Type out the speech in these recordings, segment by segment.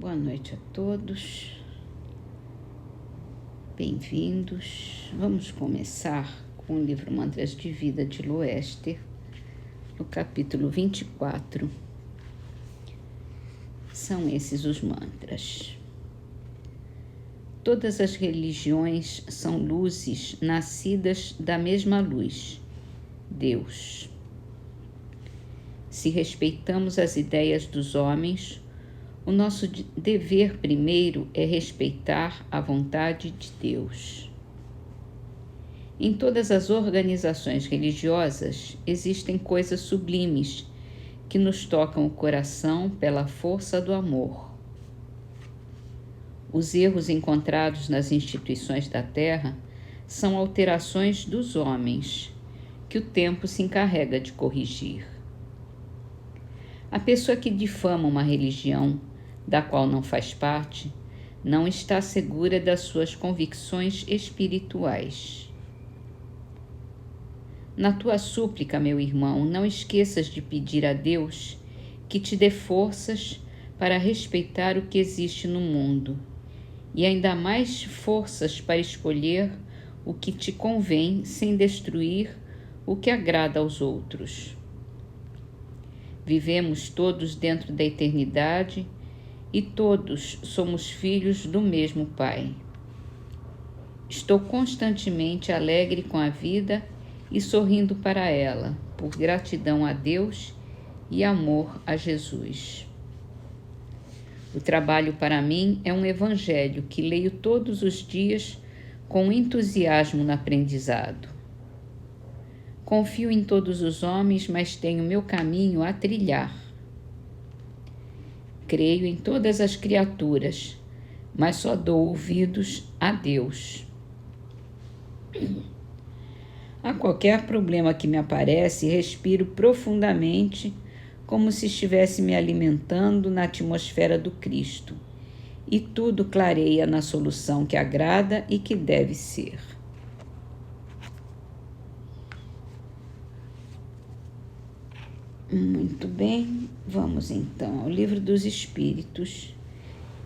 Boa noite a todos, bem-vindos. Vamos começar com o livro Mantras de Vida de Loester, no capítulo 24. São esses os mantras. Todas as religiões são luzes nascidas da mesma luz, Deus. Se respeitamos as ideias dos homens, o nosso dever primeiro é respeitar a vontade de Deus. Em todas as organizações religiosas existem coisas sublimes que nos tocam o coração pela força do amor. Os erros encontrados nas instituições da Terra são alterações dos homens, que o tempo se encarrega de corrigir. A pessoa que difama uma religião da qual não faz parte, não está segura das suas convicções espirituais. Na tua súplica, meu irmão, não esqueças de pedir a Deus que te dê forças para respeitar o que existe no mundo e ainda mais forças para escolher o que te convém sem destruir o que agrada aos outros. Vivemos todos dentro da eternidade e todos somos filhos do mesmo Pai. Estou constantemente alegre com a vida e sorrindo para ela, por gratidão a Deus e amor a Jesus. O trabalho para mim é um evangelho que leio todos os dias com entusiasmo no aprendizado. Confio em todos os homens, mas tenho meu caminho a trilhar. Creio em todas as criaturas, mas só dou ouvidos a Deus. A qualquer problema que me aparece, respiro profundamente, como se estivesse me alimentando na atmosfera do Cristo, e tudo clareia na solução que agrada e que deve ser. Muito bem, vamos então ao Livro dos Espíritos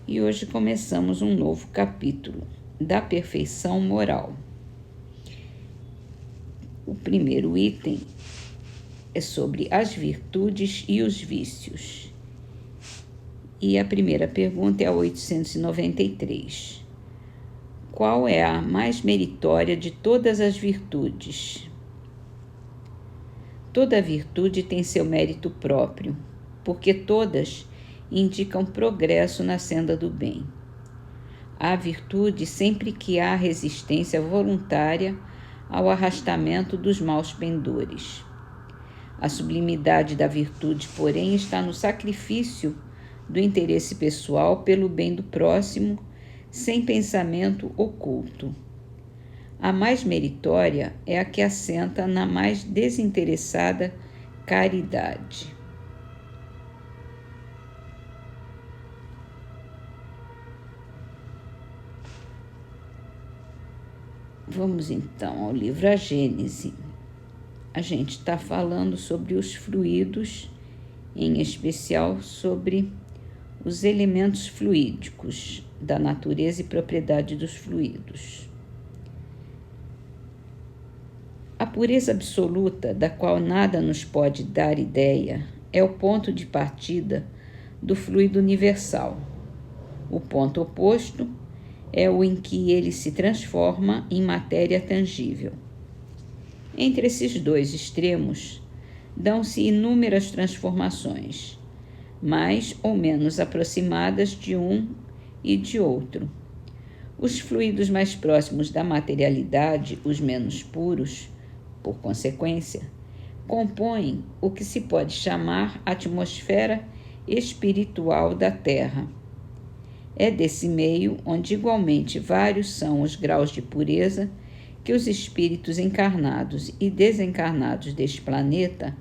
e hoje começamos um novo capítulo da perfeição moral. O primeiro item é sobre as virtudes e os vícios. E a primeira pergunta é a 893. Qual é a mais meritória de todas as virtudes? Toda virtude tem seu mérito próprio, porque todas indicam progresso na senda do bem. Há virtude sempre que há resistência voluntária ao arrastamento dos maus pendores. A sublimidade da virtude, porém, está no sacrifício do interesse pessoal pelo bem do próximo, sem pensamento oculto. A mais meritória é a que assenta na mais desinteressada caridade. Vamos então ao livro A Gênese. A gente está falando sobre os fluidos, em especial sobre os elementos fluídicos, da natureza e propriedade dos fluidos. A pureza absoluta, da qual nada nos pode dar ideia, é o ponto de partida do fluido universal. O ponto oposto é o em que ele se transforma em matéria tangível. Entre esses dois extremos, dão-se inúmeras transformações, mais ou menos aproximadas de um e de outro. Os fluidos mais próximos da materialidade, os menos puros, por consequência, compõem o que se pode chamar atmosfera espiritual da Terra. É desse meio, onde igualmente vários são os graus de pureza, que os espíritos encarnados e desencarnados deste planeta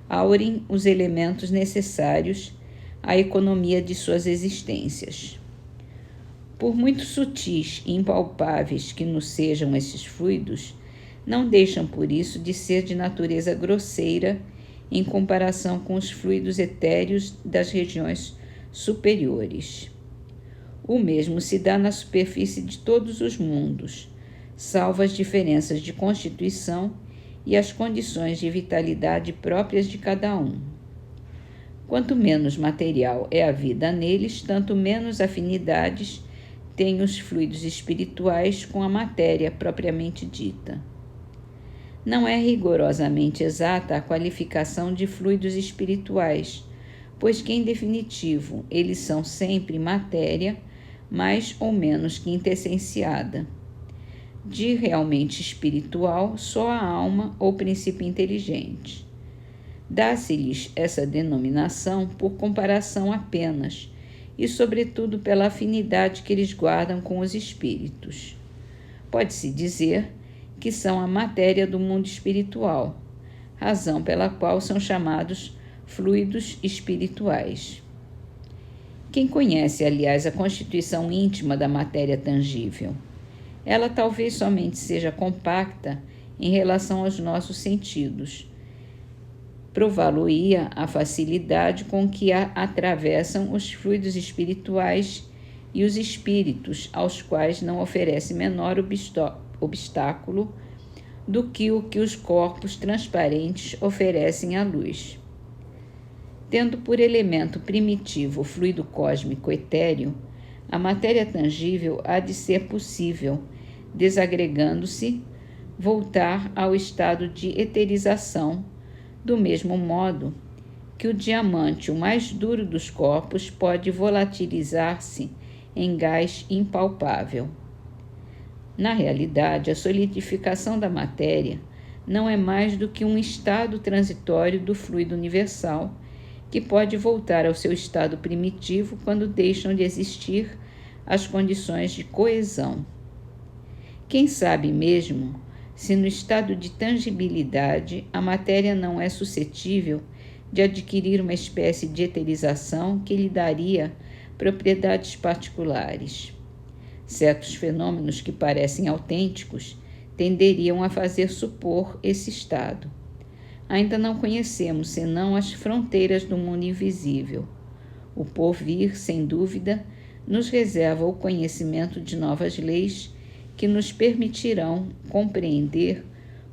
aurem os elementos necessários à economia de suas existências. Por muito sutis e impalpáveis que nos sejam esses fluidos, não deixam por isso de ser de natureza grosseira em comparação com os fluidos etéreos das regiões superiores. O mesmo se dá na superfície de todos os mundos, salvo as diferenças de constituição e as condições de vitalidade próprias de cada um. Quanto menos material é a vida neles, tanto menos afinidades têm os fluidos espirituais com a matéria propriamente dita. Não é rigorosamente exata a qualificação de fluidos espirituais, pois que, em definitivo, eles são sempre matéria, mais ou menos quintessenciada. De realmente espiritual, só a alma ou princípio inteligente. Dá-se-lhes essa denominação por comparação apenas, e sobretudo pela afinidade que eles guardam com os espíritos. Pode-se dizer que são a matéria do mundo espiritual, razão pela qual são chamados fluidos espirituais. Quem conhece, aliás, a constituição íntima da matéria tangível? Ela talvez somente seja compacta em relação aos nossos sentidos. Prová-lo-ia a facilidade com que a atravessam os fluidos espirituais e os espíritos, aos quais não oferece menor obstáculo do que o que os corpos transparentes oferecem à luz. Tendo por elemento primitivo o fluido cósmico etéreo, a matéria tangível há de ser possível, desagregando-se, voltar ao estado de eterização, do mesmo modo que o diamante, o mais duro dos corpos, pode volatilizar-se em gás impalpável. Na realidade, a solidificação da matéria não é mais do que um estado transitório do fluido universal, que pode voltar ao seu estado primitivo quando deixam de existir as condições de coesão. Quem sabe mesmo se no estado de tangibilidade a matéria não é suscetível de adquirir uma espécie de eterização que lhe daria propriedades particulares. Certos fenômenos que parecem autênticos tenderiam a fazer supor esse estado. Ainda não conhecemos senão as fronteiras do mundo invisível. O porvir, sem dúvida, nos reserva o conhecimento de novas leis que nos permitirão compreender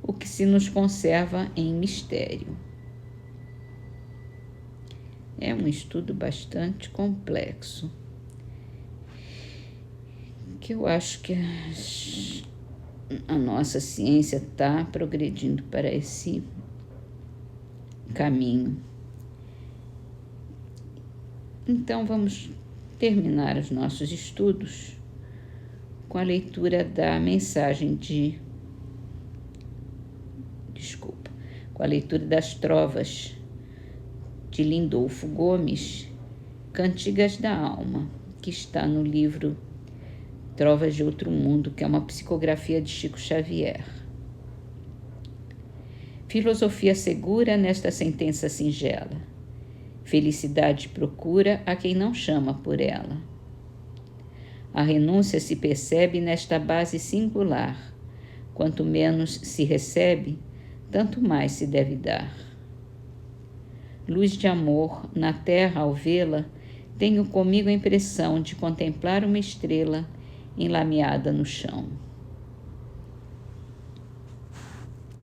o que se nos conserva em mistério. É um estudo bastante complexo, que eu acho que a nossa ciência está progredindo para esse caminho. Então, vamos terminar os nossos estudos com a leitura da mensagem com a leitura das trovas de Lindolfo Gomes, Cantigas da Alma, que está no livro Trovas de Outro Mundo, que é uma psicografia de Chico Xavier. Filosofia segura nesta sentença singela: felicidade procura a quem não chama por ela. A renúncia se percebe nesta base singular: quanto menos se recebe, tanto mais se deve dar. Luz de amor, na terra ao vê-la, tenho comigo a impressão de contemplar uma estrela enlameada no chão.